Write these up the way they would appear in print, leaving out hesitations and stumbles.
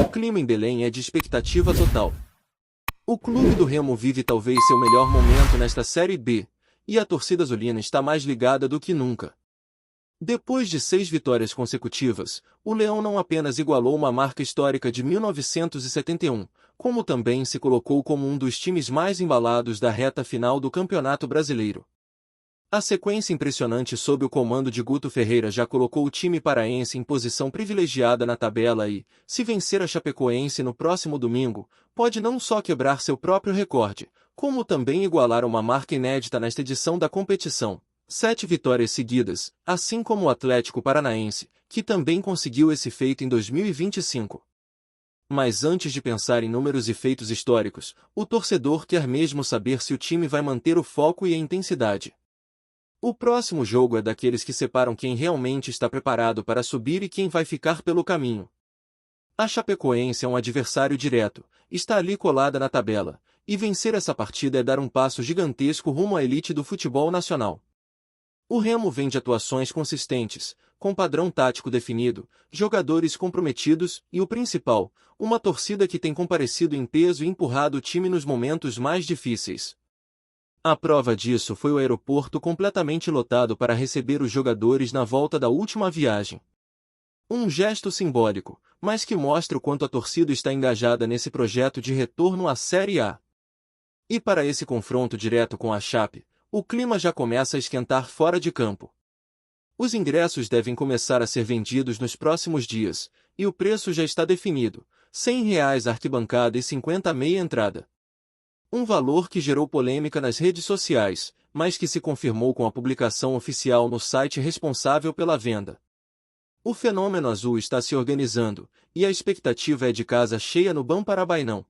O clima em Belém é de expectativa total. O clube do Remo vive talvez seu melhor momento nesta Série B, e a torcida azulina está mais ligada do que nunca. Depois de 6 vitórias consecutivas, o Leão não apenas igualou uma marca histórica de 1971, como também se colocou como um dos times mais embalados da reta final do Campeonato Brasileiro. A sequência impressionante sob o comando de Guto Ferreira já colocou o time paraense em posição privilegiada na tabela e, se vencer a Chapecoense no próximo domingo, pode não só quebrar seu próprio recorde, como também igualar uma marca inédita nesta edição da competição. 7 vitórias seguidas, assim como o Atlético Paranaense, que também conseguiu esse feito em 2025. Mas antes de pensar em números e feitos históricos, o torcedor quer mesmo saber se o time vai manter o foco e a intensidade. O próximo jogo é daqueles que separam quem realmente está preparado para subir e quem vai ficar pelo caminho. A Chapecoense é um adversário direto, está ali colada na tabela, e vencer essa partida é dar um passo gigantesco rumo à elite do futebol nacional. O Remo vem de atuações consistentes, com padrão tático definido, jogadores comprometidos e o principal, uma torcida que tem comparecido em peso e empurrado o time nos momentos mais difíceis. A prova disso foi o aeroporto completamente lotado para receber os jogadores na volta da última viagem. Um gesto simbólico, mas que mostra o quanto a torcida está engajada nesse projeto de retorno à Série A. E para esse confronto direto com a Chape, o clima já começa a esquentar fora de campo. Os ingressos devem começar a ser vendidos nos próximos dias, e o preço já está definido, R$ 100 a arquibancada e 50 a meia entrada. Um valor que gerou polêmica nas redes sociais, mas que se confirmou com a publicação oficial no site responsável pela venda. O fenômeno azul está se organizando, e a expectativa é de casa cheia no Bam-Parabainão.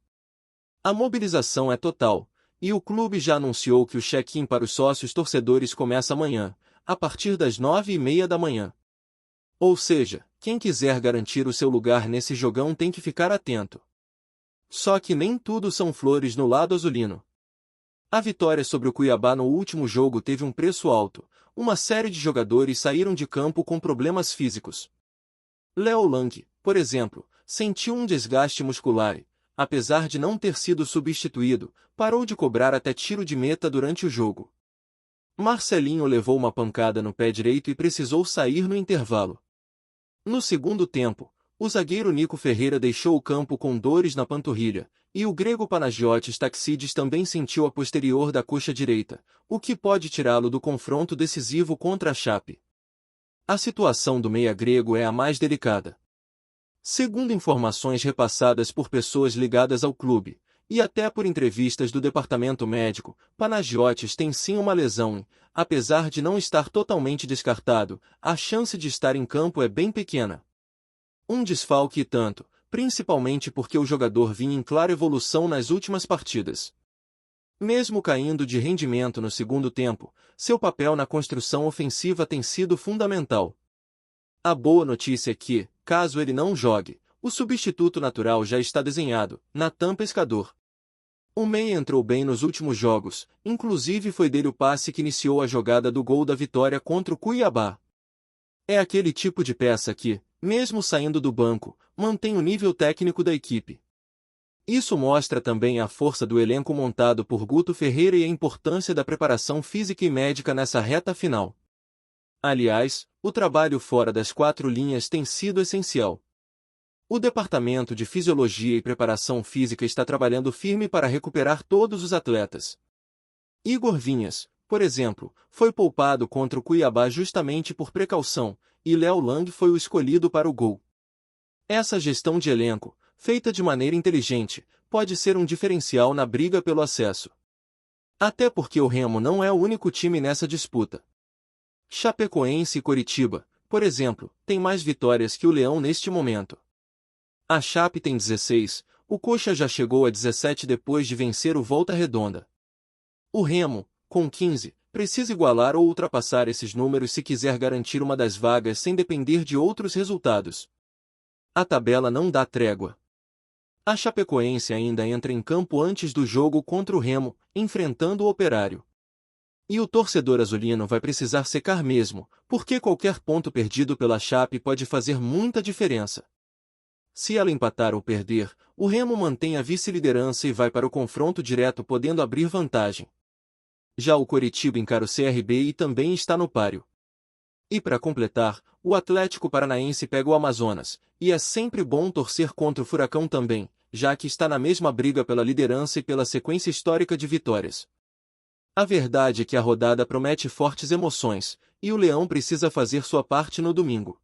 A mobilização é total, e o clube já anunciou que o check-in para os sócios torcedores começa amanhã, a partir das 9h30 da manhã. Ou seja, quem quiser garantir o seu lugar nesse jogão tem que ficar atento. Só que nem tudo são flores no lado azulino. A vitória sobre o Cuiabá no último jogo teve um preço alto, uma série de jogadores saíram de campo com problemas físicos. Léo Lang, por exemplo, sentiu um desgaste muscular e, apesar de não ter sido substituído, parou de cobrar até tiro de meta durante o jogo. Marcelinho levou uma pancada no pé direito e precisou sair no intervalo. No segundo tempo, o zagueiro Nico Ferreira deixou o campo com dores na panturrilha, e o grego Panagiotis Taxides também sentiu a posterior da coxa direita, o que pode tirá-lo do confronto decisivo contra a Chape. A situação do meia grego é a mais delicada. Segundo informações repassadas por pessoas ligadas ao clube, e até por entrevistas do departamento médico, Panagiotis tem sim uma lesão e, apesar de não estar totalmente descartado, a chance de estar em campo é bem pequena. Um desfalque e tanto, principalmente porque o jogador vinha em clara evolução nas últimas partidas. Mesmo caindo de rendimento no segundo tempo, seu papel na construção ofensiva tem sido fundamental. A boa notícia é que, caso ele não jogue, o substituto natural já está desenhado, Natan Pescador. O meia entrou bem nos últimos jogos, inclusive foi dele o passe que iniciou a jogada do gol da vitória contra o Cuiabá. É aquele tipo de peça que, mesmo saindo do banco, mantém o nível técnico da equipe. Isso mostra também a força do elenco montado por Guto Ferreira e a importância da preparação física e médica nessa reta final. Aliás, o trabalho fora das 4 linhas tem sido essencial. O Departamento de Fisiologia e Preparação Física está trabalhando firme para recuperar todos os atletas. Igor Vinhas, por exemplo, foi poupado contra o Cuiabá justamente por precaução, e Léo Lang foi o escolhido para o gol. Essa gestão de elenco, feita de maneira inteligente, pode ser um diferencial na briga pelo acesso. Até porque o Remo não é o único time nessa disputa. Chapecoense e Coritiba, por exemplo, têm mais vitórias que o Leão neste momento. A Chape tem 16, o Coxa já chegou a 17 depois de vencer o Volta Redonda. O Remo, com 15, precisa igualar ou ultrapassar esses números se quiser garantir uma das vagas sem depender de outros resultados. A tabela não dá trégua. A Chapecoense ainda entra em campo antes do jogo contra o Remo, enfrentando o Operário. E o torcedor azulino vai precisar secar mesmo, porque qualquer ponto perdido pela Chape pode fazer muita diferença. Se ela empatar ou perder, o Remo mantém a vice-liderança e vai para o confronto direto podendo abrir vantagem. Já o Coritiba encara o CRB e também está no páreo. E para completar, o Atlético Paranaense pega o Amazonas, e é sempre bom torcer contra o Furacão também, já que está na mesma briga pela liderança e pela sequência histórica de vitórias. A verdade é que a rodada promete fortes emoções, e o Leão precisa fazer sua parte no domingo.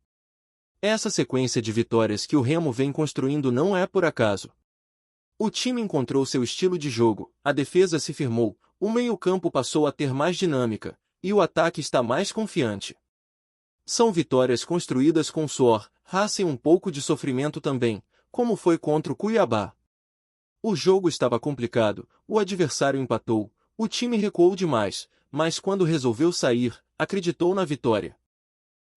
Essa sequência de vitórias que o Remo vem construindo não é por acaso. O time encontrou seu estilo de jogo, a defesa se firmou, o meio-campo passou a ter mais dinâmica, e o ataque está mais confiante. São vitórias construídas com suor, raça e um pouco de sofrimento também, como foi contra o Cuiabá. O jogo estava complicado, o adversário empatou, o time recuou demais, mas quando resolveu sair, acreditou na vitória.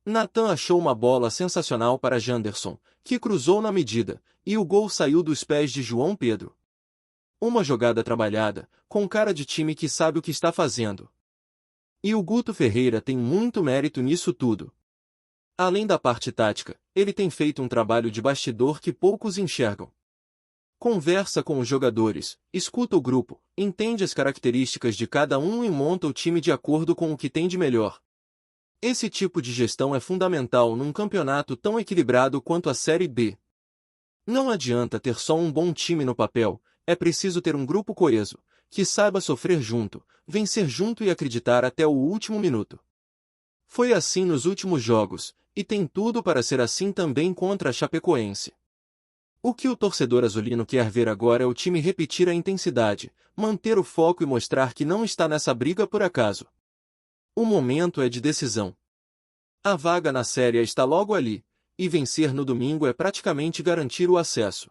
Nathan achou uma bola sensacional para Janderson, que cruzou na medida, e o gol saiu dos pés de João Pedro. Uma jogada trabalhada, com cara de time que sabe o que está fazendo. E o Guto Ferreira tem muito mérito nisso tudo. Além da parte tática, ele tem feito um trabalho de bastidor que poucos enxergam. Conversa com os jogadores, escuta o grupo, entende as características de cada um e monta o time de acordo com o que tem de melhor. Esse tipo de gestão é fundamental num campeonato tão equilibrado quanto a Série B. Não adianta ter só um bom time no papel, é preciso ter um grupo coeso, que saiba sofrer junto, vencer junto e acreditar até o último minuto. Foi assim nos últimos jogos, e tem tudo para ser assim também contra a Chapecoense. O que o torcedor azulino quer ver agora é o time repetir a intensidade, manter o foco e mostrar que não está nessa briga por acaso. O momento é de decisão. A vaga na Série A está logo ali, e vencer no domingo é praticamente garantir o acesso.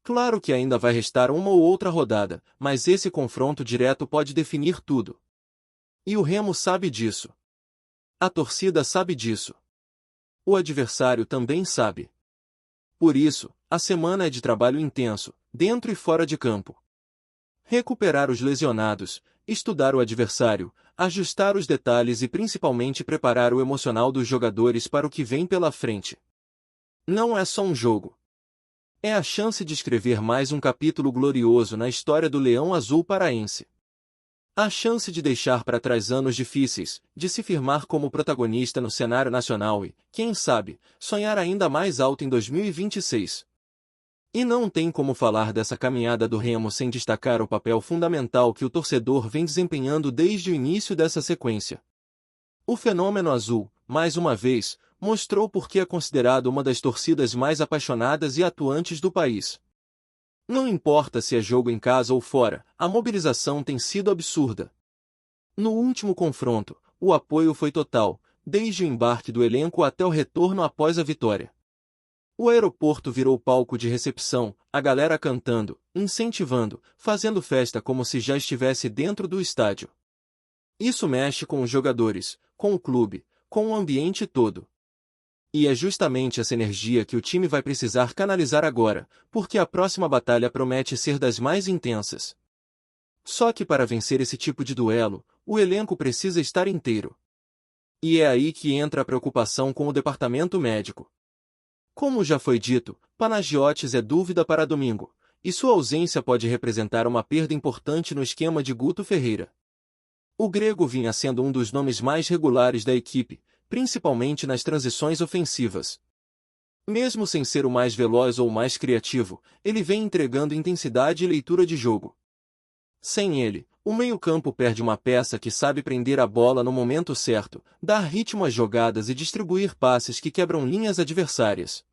Claro que ainda vai restar uma ou outra rodada, mas esse confronto direto pode definir tudo. E o Remo sabe disso. A torcida sabe disso. O adversário também sabe. Por isso, a semana é de trabalho intenso, dentro e fora de campo. Recuperar os lesionados, estudar o adversário, ajustar os detalhes e principalmente preparar o emocional dos jogadores para o que vem pela frente. Não é só um jogo. É a chance de escrever mais um capítulo glorioso na história do Leão Azul paraense. A chance de deixar para trás anos difíceis, de se firmar como protagonista no cenário nacional e, quem sabe, sonhar ainda mais alto em 2026. E não tem como falar dessa caminhada do Remo sem destacar o papel fundamental que o torcedor vem desempenhando desde o início dessa sequência. O Fenômeno Azul, mais uma vez, mostrou por que é considerado uma das torcidas mais apaixonadas e atuantes do país. Não importa se é jogo em casa ou fora, a mobilização tem sido absurda. No último confronto, o apoio foi total, desde o embarque do elenco até o retorno após a vitória. O aeroporto virou palco de recepção, a galera cantando, incentivando, fazendo festa como se já estivesse dentro do estádio. Isso mexe com os jogadores, com o clube, com o ambiente todo. E é justamente essa energia que o time vai precisar canalizar agora, porque a próxima batalha promete ser das mais intensas. Só que para vencer esse tipo de duelo, o elenco precisa estar inteiro. E é aí que entra a preocupação com o departamento médico. Como já foi dito, Panagiotis é dúvida para domingo, e sua ausência pode representar uma perda importante no esquema de Guto Ferreira. O grego vinha sendo um dos nomes mais regulares da equipe, principalmente nas transições ofensivas. Mesmo sem ser o mais veloz ou o mais criativo, ele vem entregando intensidade e leitura de jogo. Sem ele, o meio-campo perde uma peça que sabe prender a bola no momento certo, dar ritmo às jogadas e distribuir passes que quebram linhas adversárias.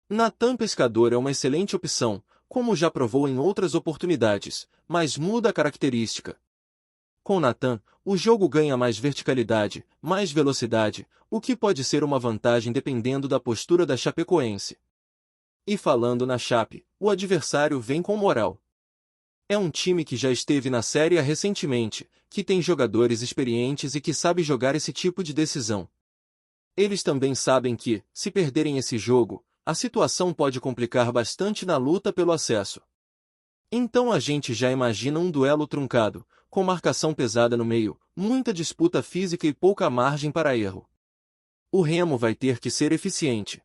Nathan Pescador é uma excelente opção, como já provou em outras oportunidades, mas muda a característica. Com Nathan, o jogo ganha mais verticalidade, mais velocidade, o que pode ser uma vantagem dependendo da postura da Chapecoense. E falando na Chape, o adversário vem com moral. É um time que já esteve na Série A recentemente, que tem jogadores experientes e que sabe jogar esse tipo de decisão. Eles também sabem que, se perderem esse jogo, a situação pode complicar bastante na luta pelo acesso. Então a gente já imagina um duelo truncado, com marcação pesada no meio, muita disputa física e pouca margem para erro. O Remo vai ter que ser eficiente.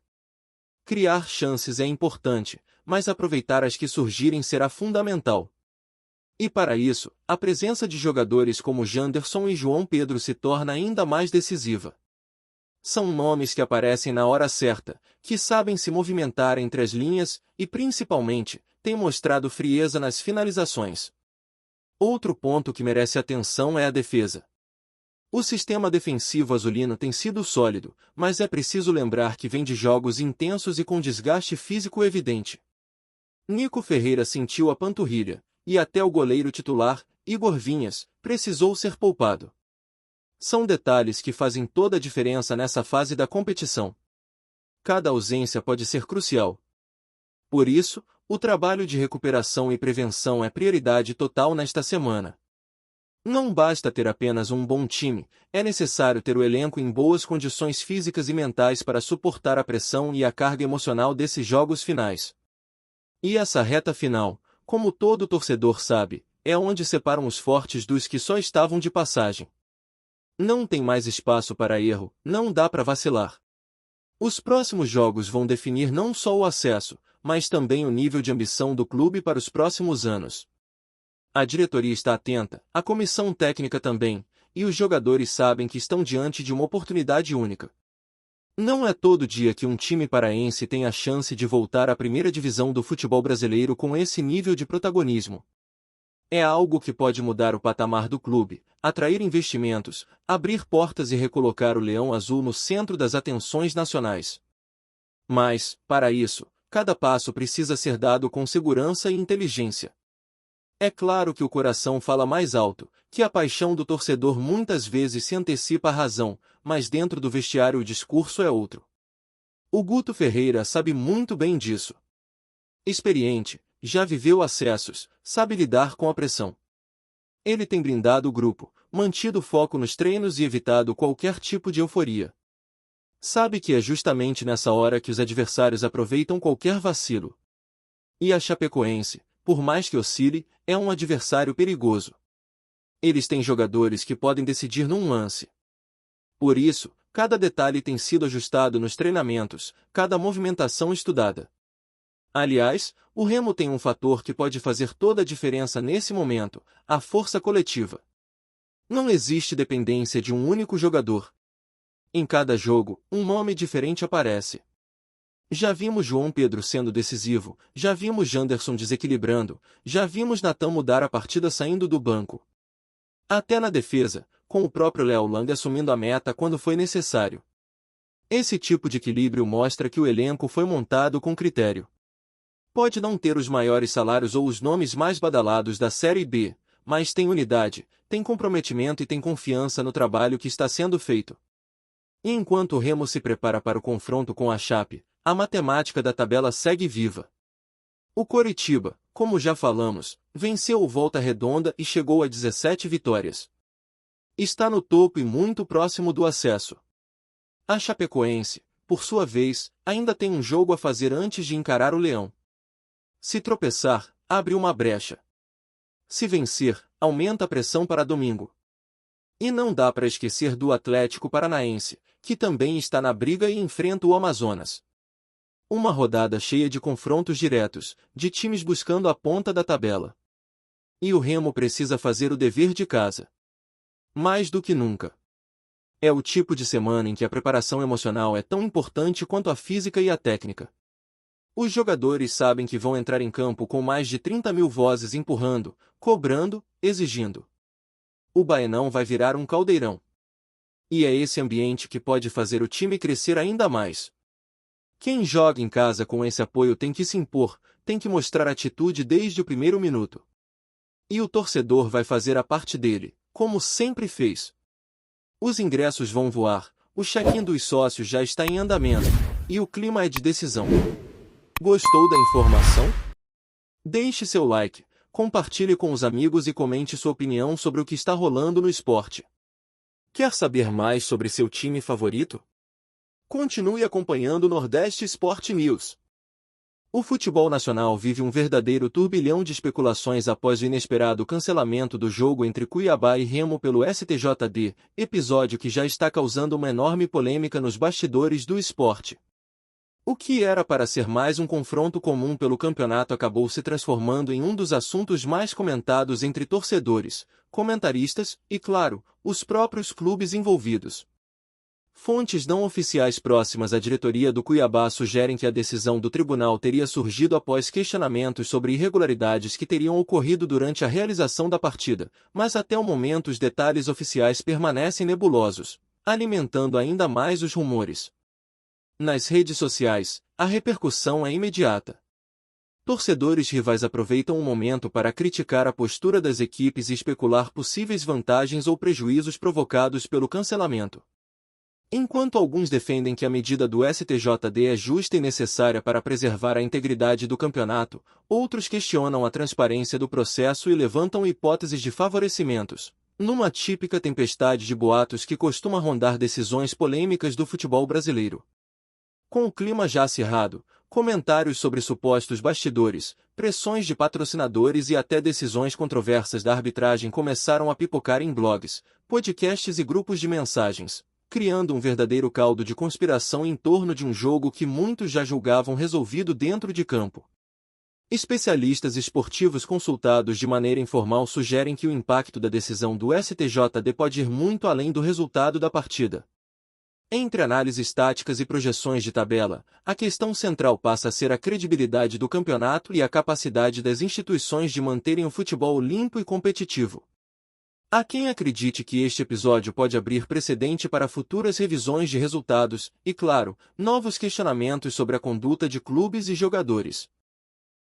Criar chances é importante, mas aproveitar as que surgirem será fundamental. E para isso, a presença de jogadores como Janderson e João Pedro se torna ainda mais decisiva. São nomes que aparecem na hora certa, que sabem se movimentar entre as linhas e, principalmente, têm mostrado frieza nas finalizações. Outro ponto que merece atenção é a defesa. O sistema defensivo azulino tem sido sólido, mas é preciso lembrar que vem de jogos intensos e com desgaste físico evidente. Nico Ferreira sentiu a panturrilha, e até o goleiro titular, Igor Vinhas, precisou ser poupado. São detalhes que fazem toda a diferença nessa fase da competição. Cada ausência pode ser crucial. Por isso, o trabalho de recuperação e prevenção é prioridade total nesta semana. Não basta ter apenas um bom time, é necessário ter o elenco em boas condições físicas e mentais para suportar a pressão e a carga emocional desses jogos finais. E essa reta final, como todo torcedor sabe, é onde separam os fortes dos que só estavam de passagem. Não tem mais espaço para erro, não dá para vacilar. Os próximos jogos vão definir não só o acesso, mas também o nível de ambição do clube para os próximos anos. A diretoria está atenta, a comissão técnica também, e os jogadores sabem que estão diante de uma oportunidade única. Não é todo dia que um time paraense tem a chance de voltar à primeira divisão do futebol brasileiro com esse nível de protagonismo. É algo que pode mudar o patamar do clube, atrair investimentos, abrir portas e recolocar o Leão Azul no centro das atenções nacionais. Mas, para isso, cada passo precisa ser dado com segurança e inteligência. É claro que o coração fala mais alto, que a paixão do torcedor muitas vezes se antecipa à razão, mas dentro do vestiário o discurso é outro. O Guto Ferreira sabe muito bem disso. Experiente, já viveu acessos, sabe lidar com a pressão. Ele tem brindado o grupo, mantido foco nos treinos e evitado qualquer tipo de euforia. Sabe que é justamente nessa hora que os adversários aproveitam qualquer vacilo. E a Chapecoense, por mais que oscile, é um adversário perigoso. Eles têm jogadores que podem decidir num lance. Por isso, cada detalhe tem sido ajustado nos treinamentos, cada movimentação estudada. Aliás, o Remo tem um fator que pode fazer toda a diferença nesse momento, a força coletiva. Não existe dependência de um único jogador. Em cada jogo, um nome diferente aparece. Já vimos João Pedro sendo decisivo, já vimos Janderson desequilibrando, já vimos Natan mudar a partida saindo do banco. Até na defesa, com o próprio Léo Lang assumindo a meta quando foi necessário. Esse tipo de equilíbrio mostra que o elenco foi montado com critério. Pode não ter os maiores salários ou os nomes mais badalados da Série B, mas tem unidade, tem comprometimento e tem confiança no trabalho que está sendo feito. E enquanto o Remo se prepara para o confronto com a Chape, a matemática da tabela segue viva. O Coritiba, como já falamos, venceu o Volta Redonda e chegou a 17 vitórias. Está no topo e muito próximo do acesso. A Chapecoense, por sua vez, ainda tem um jogo a fazer antes de encarar o Leão. Se tropeçar, abre uma brecha. Se vencer, aumenta a pressão para domingo. E não dá para esquecer do Atlético Paranaense, que também está na briga e enfrenta o Amazonas. Uma rodada cheia de confrontos diretos, de times buscando a ponta da tabela. E o Remo precisa fazer o dever de casa. Mais do que nunca. É o tipo de semana em que a preparação emocional é tão importante quanto a física e a técnica. Os jogadores sabem que vão entrar em campo com mais de 30 mil vozes empurrando, cobrando, exigindo. O Baenão vai virar um caldeirão. E é esse ambiente que pode fazer o time crescer ainda mais. Quem joga em casa com esse apoio tem que se impor, tem que mostrar atitude desde o primeiro minuto. E o torcedor vai fazer a parte dele, como sempre fez. Os ingressos vão voar, o check-in dos sócios já está em andamento, e o clima é de decisão. Gostou da informação? Deixe seu like, compartilhe com os amigos e comente sua opinião sobre o que está rolando no esporte. Quer saber mais sobre seu time favorito? Continue acompanhando o Nordeste Sport News. O futebol nacional vive um verdadeiro turbilhão de especulações após o inesperado cancelamento do jogo entre Cuiabá e Remo pelo STJD, episódio que já está causando uma enorme polêmica nos bastidores do esporte. O que era para ser mais um confronto comum pelo campeonato acabou se transformando em um dos assuntos mais comentados entre torcedores, comentaristas e, claro, os próprios clubes envolvidos. Fontes não oficiais próximas à diretoria do Cuiabá sugerem que a decisão do tribunal teria surgido após questionamentos sobre irregularidades que teriam ocorrido durante a realização da partida, mas até o momento os detalhes oficiais permanecem nebulosos, alimentando ainda mais os rumores. Nas redes sociais, a repercussão é imediata. Torcedores rivais aproveitam o momento para criticar a postura das equipes e especular possíveis vantagens ou prejuízos provocados pelo cancelamento. Enquanto alguns defendem que a medida do STJD é justa e necessária para preservar a integridade do campeonato, outros questionam a transparência do processo e levantam hipóteses de favorecimentos, numa típica tempestade de boatos que costuma rondar decisões polêmicas do futebol brasileiro. Com o clima já acirrado, comentários sobre supostos bastidores, pressões de patrocinadores e até decisões controversas da arbitragem começaram a pipocar em blogs, podcasts e grupos de mensagens, criando um verdadeiro caldo de conspiração em torno de um jogo que muitos já julgavam resolvido dentro de campo. Especialistas esportivos consultados de maneira informal sugerem que o impacto da decisão do STJD pode ir muito além do resultado da partida. Entre análises táticas e projeções de tabela, a questão central passa a ser a credibilidade do campeonato e a capacidade das instituições de manterem o futebol limpo e competitivo. Há quem acredite que este episódio pode abrir precedente para futuras revisões de resultados e, claro, novos questionamentos sobre a conduta de clubes e jogadores.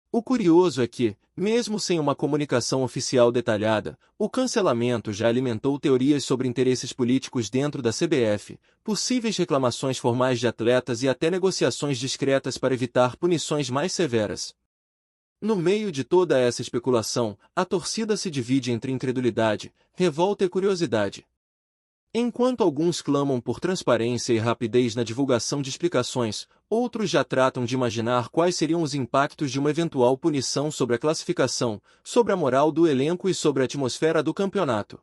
O curioso é que, mesmo sem uma comunicação oficial detalhada, o cancelamento já alimentou teorias sobre interesses políticos dentro da CBF, possíveis reclamações formais de atletas e até negociações discretas para evitar punições mais severas. No meio de toda essa especulação, a torcida se divide entre incredulidade, revolta e curiosidade. Enquanto alguns clamam por transparência e rapidez na divulgação de explicações, outros já tratam de imaginar quais seriam os impactos de uma eventual punição sobre a classificação, sobre a moral do elenco e sobre a atmosfera do campeonato.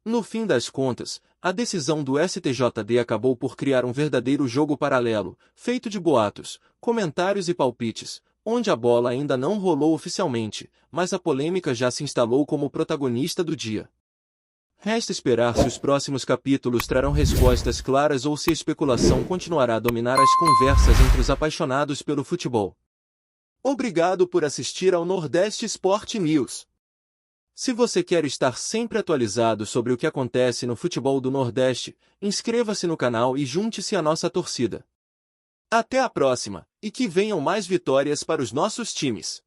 No fim das contas, a decisão do STJD acabou por criar um verdadeiro jogo paralelo, feito de boatos, comentários e palpites, onde a bola ainda não rolou oficialmente, mas a polêmica já se instalou como protagonista do dia. Resta esperar se os próximos capítulos trarão respostas claras ou se a especulação continuará a dominar as conversas entre os apaixonados pelo futebol. Obrigado por assistir ao Nordeste Sport News. Se você quer estar sempre atualizado sobre o que acontece no futebol do Nordeste, inscreva-se no canal e junte-se à nossa torcida. Até a próxima, e que venham mais vitórias para os nossos times.